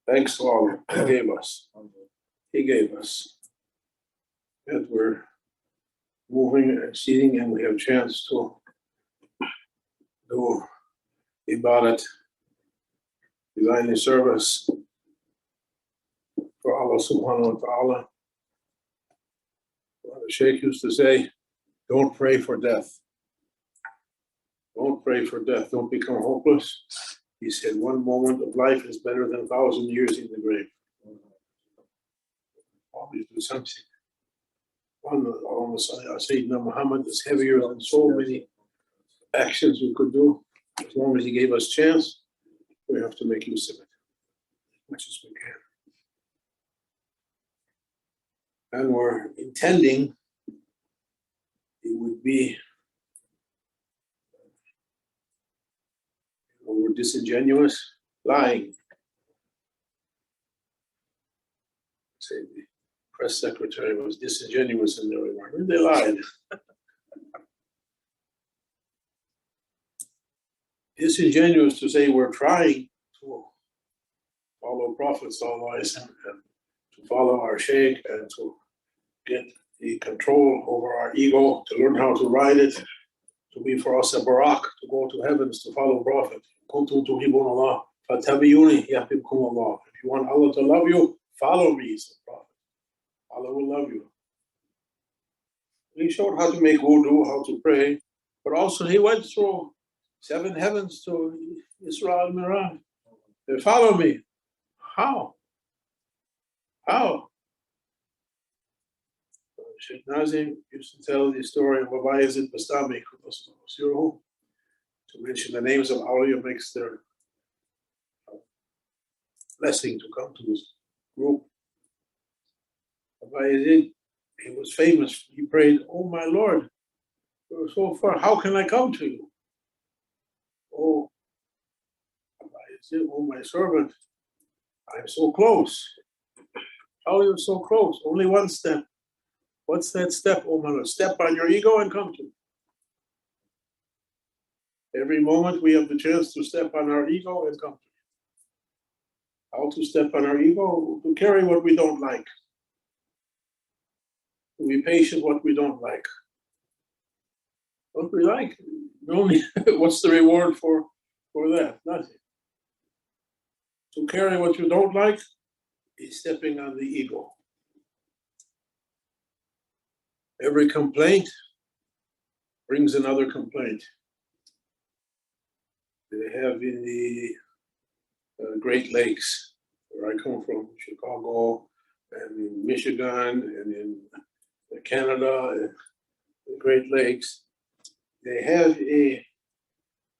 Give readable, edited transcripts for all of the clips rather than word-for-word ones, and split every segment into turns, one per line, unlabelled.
Thanks to all He gave us. He gave us. That we're moving and seeing, and we have a chance to do ibadat, divinely service for Allah subhanahu wa ta'ala. The Shaykh used to say, don't pray for death. Don't pray for death. Don't become hopeless. He said, one moment of life is better than 1,000 years in the grave. Always do something. Sayyidina Muhammad is heavier than so many actions we could do. As long as He gave us chance, we have to make use of it as much as we can. And we're intending it would be, we're disingenuous, lying. Say the press secretary was disingenuous in their remark. They lied. Disingenuous to say we're trying to follow prophets and to follow our Shaykh and to get the control over our ego, to learn how to ride it, to be for us a barak, to go to heavens, to follow Prophet. Kuntum tuhibbun Allah, fattabi'uni yuhibbukum Allah. If you want Allah to love you, follow me, said Prophet. Allah will love you. He showed how to make wudu, how to pray, but also he went through 7 heavens to Isra al-Miraj. They follow me. How? How? Sheikh Nazim used to tell the story of Baba Yazid Bastami, to mention the names of awliya makes their blessing to come to this group. Baba Yazid, he was famous. He prayed, oh my Lord, you're so far, how can I come to you? Oh, Baba Yazid, oh my servant, I'm so close. How are you so close? Only one step. What's that step, oh my Lord? Step on your ego and come to me. Every moment we have the chance to step on our ego and come to me. How to step on our ego? To carry what we don't like. To be patient what we don't like. What we like, only what's the reward for that? Nothing. To carry what you don't like is stepping on the ego. Every complaint brings another complaint. They have in the Great Lakes, where I come from, Chicago, and in Michigan, and in Canada, and the Great Lakes, they have a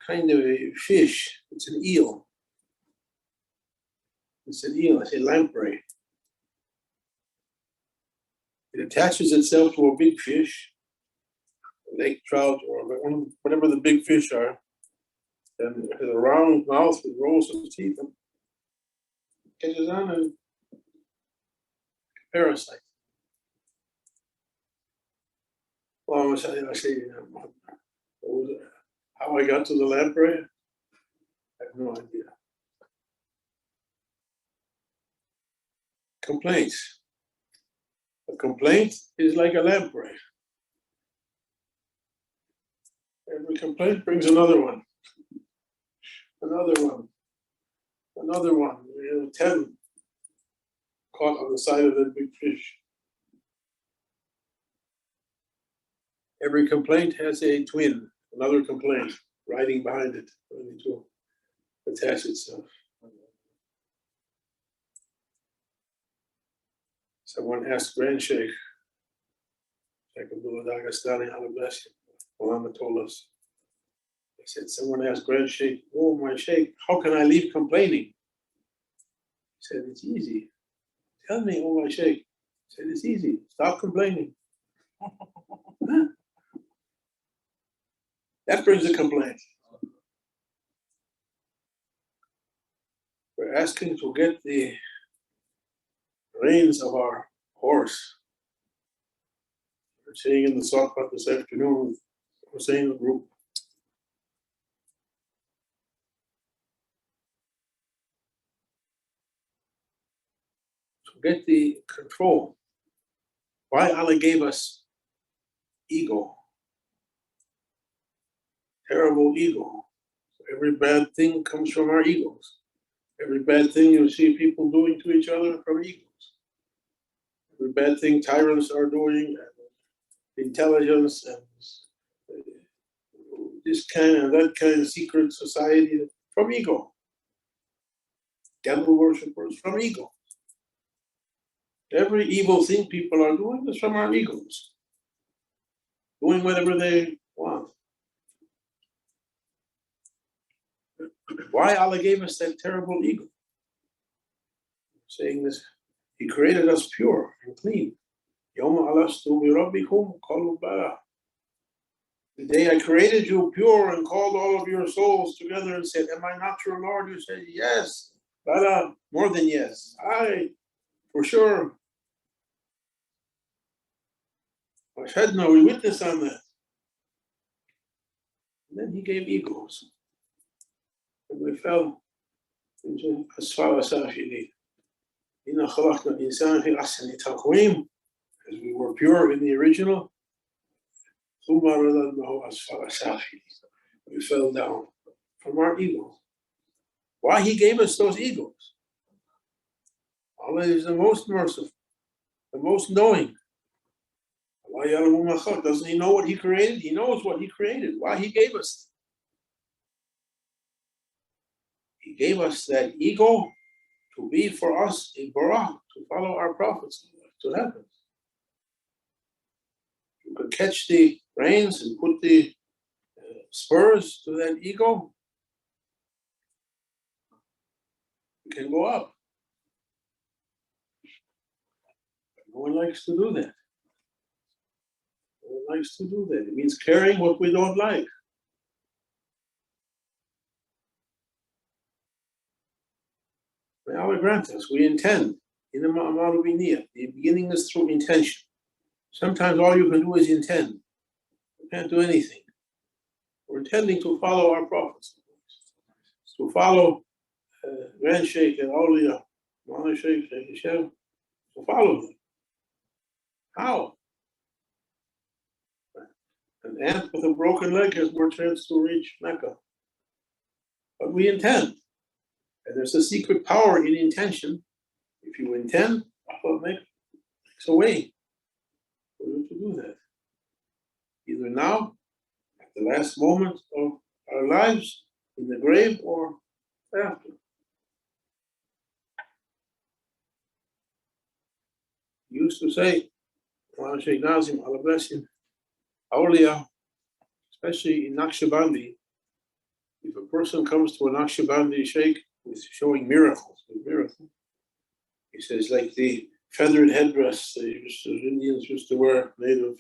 kind of a fish. It's an eel. It's an eel, it's a lamprey. It attaches itself to a big fish, a lake trout, or whatever the big fish are, and it has a round mouth with rows of teeth, and catches on a parasite. Well, I say, how I got to the lamprey? I have no idea. Complaints. A complaint is like a lamprey. Every complaint brings another one. Another one. Another one. 10 caught on the side of that big fish. Every complaint has a twin, another complaint, riding behind it, ready to attach itself. Someone asked Grand Shaykh Abdul Haqq, Allah bless him, Muhammad told us. He said, someone asked Grand Shaykh, oh my Shaykh, how can I leave complaining? He said, it's easy. Tell me, oh my Shaykh. He said, it's easy. Stop complaining. That brings a complaint. We're asking to get the reins of our horse. We're saying in the Sokpat this afternoon, we're saying the group. to get the control. Why Allah gave us ego, terrible ego. Every bad thing comes from our egos. Every bad thing you see people doing to each other from egos. Every bad thing tyrants are doing, and intelligence, and this kind and that kind of secret society from ego. Devil worshippers from ego. Every evil thing people are doing is from our egos. Doing whatever they want. Why Allah gave us that terrible ego? Saying this, He created us pure and clean. Yawma alastu bi rabbikum qalu bala. The day I created you pure and called all of your souls together and said, am I not your Lord? You said, yes. Bala, more than yes. I, for sure. Ashadna, we witness on that. And then He gave egos. And we fell into asfala safili. Inna khalaqna al-insana fi ahsani taqweem. As we were pure in the original. Thumma radadnahu asfala safili. We fell down from our egos. Why He gave us those egos? Allah is the most merciful, the most knowing. Doesn't He know what He created? He knows what He created. Why He gave us? He gave us that ego to be for us a barak, to follow our prophets to heaven. You could catch the reins and put the spurs to that ego. You can go up. No one likes to do that. No one likes to do that. It means carrying what we don't like. May Allah grant us, we intend. In the beginning is through intention. Sometimes all you can do is intend. You can't do anything. We're intending to follow our prophets, to follow Grand Shaykh and Awliya, Mawlana Shaykh, Shaykh Hashem, to follow them. How? An ant with a broken leg has more chance to reach Mecca. But we intend. And there's a secret power in intention. If you intend, Allah makes a way for you to do that. Either now, at the last moment of our lives, in the grave, or after. He used to say, Shaykh Nazim, Allah bless him, Awliya, especially in Naqshbandi, if a person comes to a Naqshbandi Shaykh with showing miracles, he says, like the feathered headdress the Indians used to wear, made of.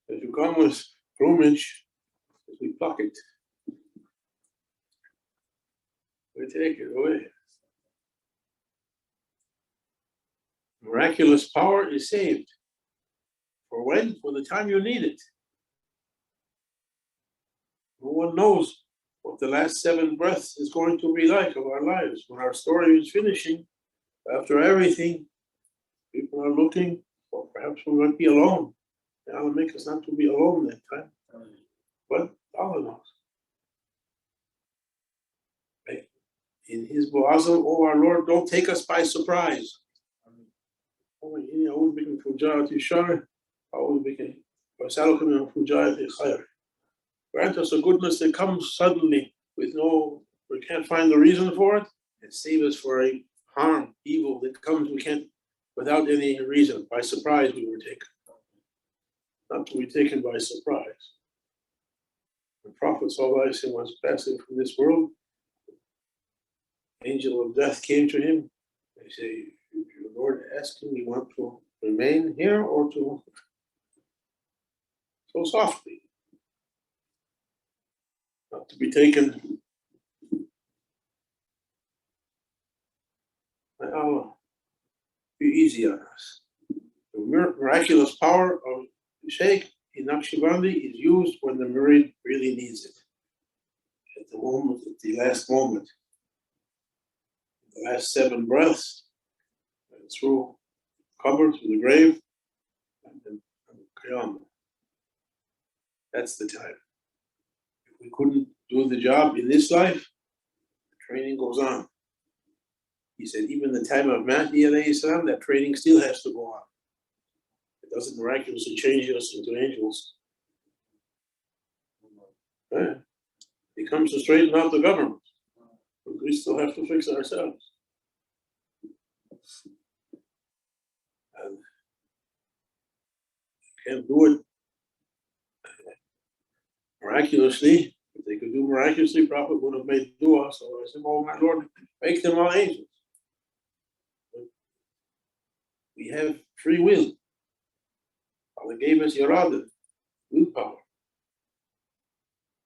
If you come with plumage, we pluck it. We take it away. Miraculous power is saved. For when? For the time you need it. No one knows what the last 7 breaths is going to be like of our lives. When our story is finishing, after everything, people are looking, or perhaps we might be alone. And Allah make us not to be alone that time. But Allah knows. In His Bu'azam, oh our Lord, don't take us by surprise. Grant us a goodness that comes suddenly with we can't find the reason for it, and save us for a harm, evil that comes without any reason. By surprise we were taken. Not to be taken by surprise. The Prophet ﷺ was passing from this world. Angel of death came to him. They say, your Lord asking, you want to remain here or to? So softly. Not to be taken by Allah. Be easy on us. The miraculous power of the Shaykh in Naqshbandi is used when the murid really needs it. At the moment, at the last moment. the last 7 breaths, and through cover, through the grave, and then Qiyamah. That's the time. If we couldn't do the job in this life, the training goes on. He said, even the time of Mahdi alayhi salam, that training still has to go on. It doesn't miraculously change us into angels. Yeah. He comes to straighten out the government, but we still have to fix ourselves. And you can't do it miraculously. If they could do miraculously, Prophet would have made dua. So I said, oh my Lord, make them all angels. But we have free will. Allah gave us irada, willpower.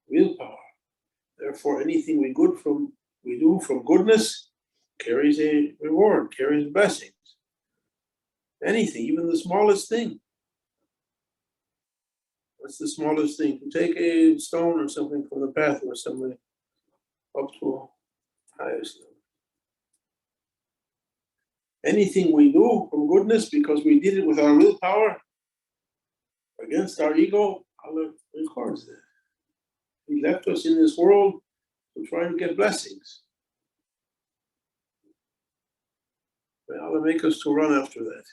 Willpower. Therefore, anything we do from goodness carries a reward, carries blessings. Anything, even the smallest thing. What's the smallest thing? To take a stone or something from the path or something up to highest level. Anything we do from goodness because we did it with our willpower against our ego, Allah records that. He left us in this world to try to get blessings. May Allah make us to run after that.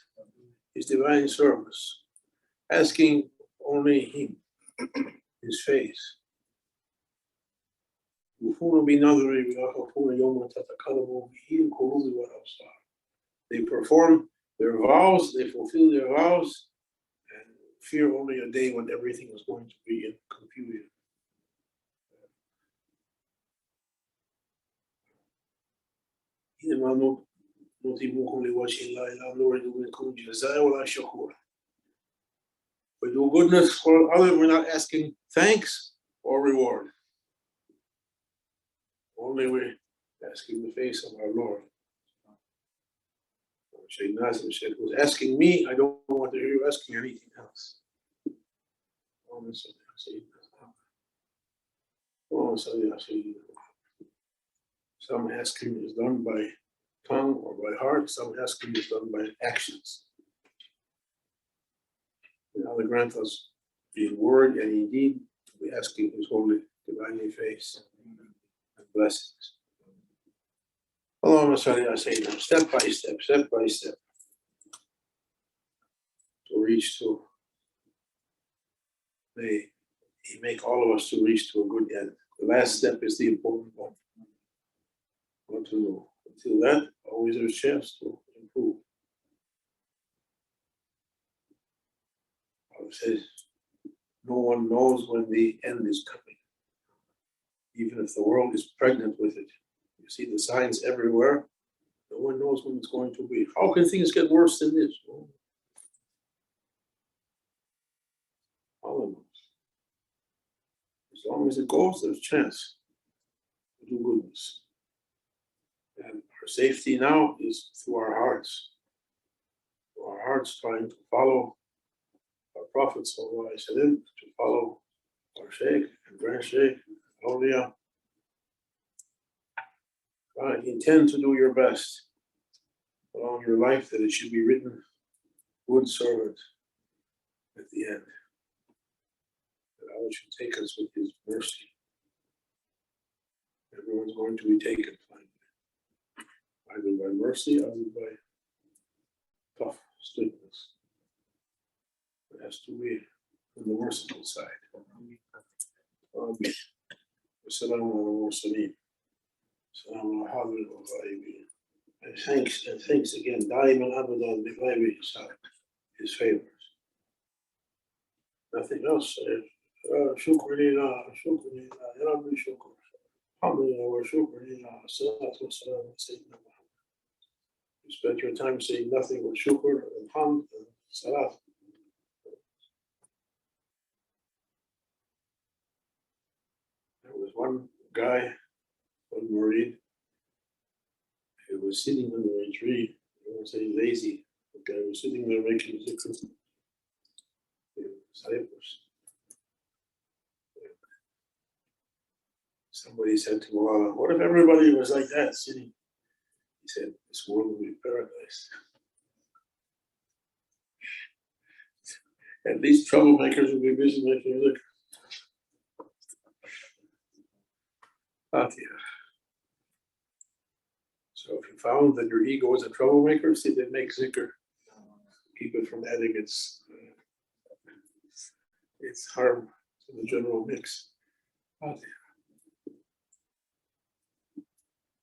His divine service. Asking only Him, His face. They perform their vows, they fulfill their vows, and fear only a day when everything is going to be in confusion. We do goodness for others, we're not asking thanks or reward. Only we're asking the face of our Lord. Shaykh Nasir said, who's asking me, I don't want to hear you asking anything else. Some asking is done by tongue or by heart, some asking is done by actions. And Allah grant us in word and in deed to be asking His holy divinely face and blessings. Allahumma salli ala Sayyidina, step by step, to reach to, may He make all of us to reach to a good end. The last step is the important one. What to do. Until that, always there's a chance to improve. Allah says, no one knows when the end is coming. Even if the world is pregnant with it. You see the signs everywhere. No one knows when it's going to be. How can things get worse than this? Allah knows. As long as it goes, there's a chance to do goodness. And our safety now is through our hearts. Through our hearts trying to follow our Prophet ﷺ, to follow our Shaykh and Grand Shaykh, Awliya. Intend to do your best along your life, that it should be written, good servant at the end. That Allah should take us with His mercy. Everyone's going to be taken finally. Either by mercy, either by tough strictness. It has to be on the merciful side. Wassalamu ala mursaleen. Assalamu alaikum. And thanks again, Daiman Abadan bi His favors. Nothing else. Shukr lillah, shukr lillah, ya Rabbi shukr. Alhamdulillah wa shukr lillah, salatu wa salam ala Sayyidina Muhammad. You spent your time saying nothing but shukr and hamd and salat. There was one guy, one murid, he was sitting under a tree. I won't say lazy. The guy was sitting there making zikr in Cyprus. Somebody said to Mullah, what if everybody was like that, sitting He said, this world will be paradise. At least troublemakers will be busy making liquor. Fatiha. So if you found that your ego is a troublemaker, see, then make zikr. Keep it from adding its harm to the general mix. Fatiha.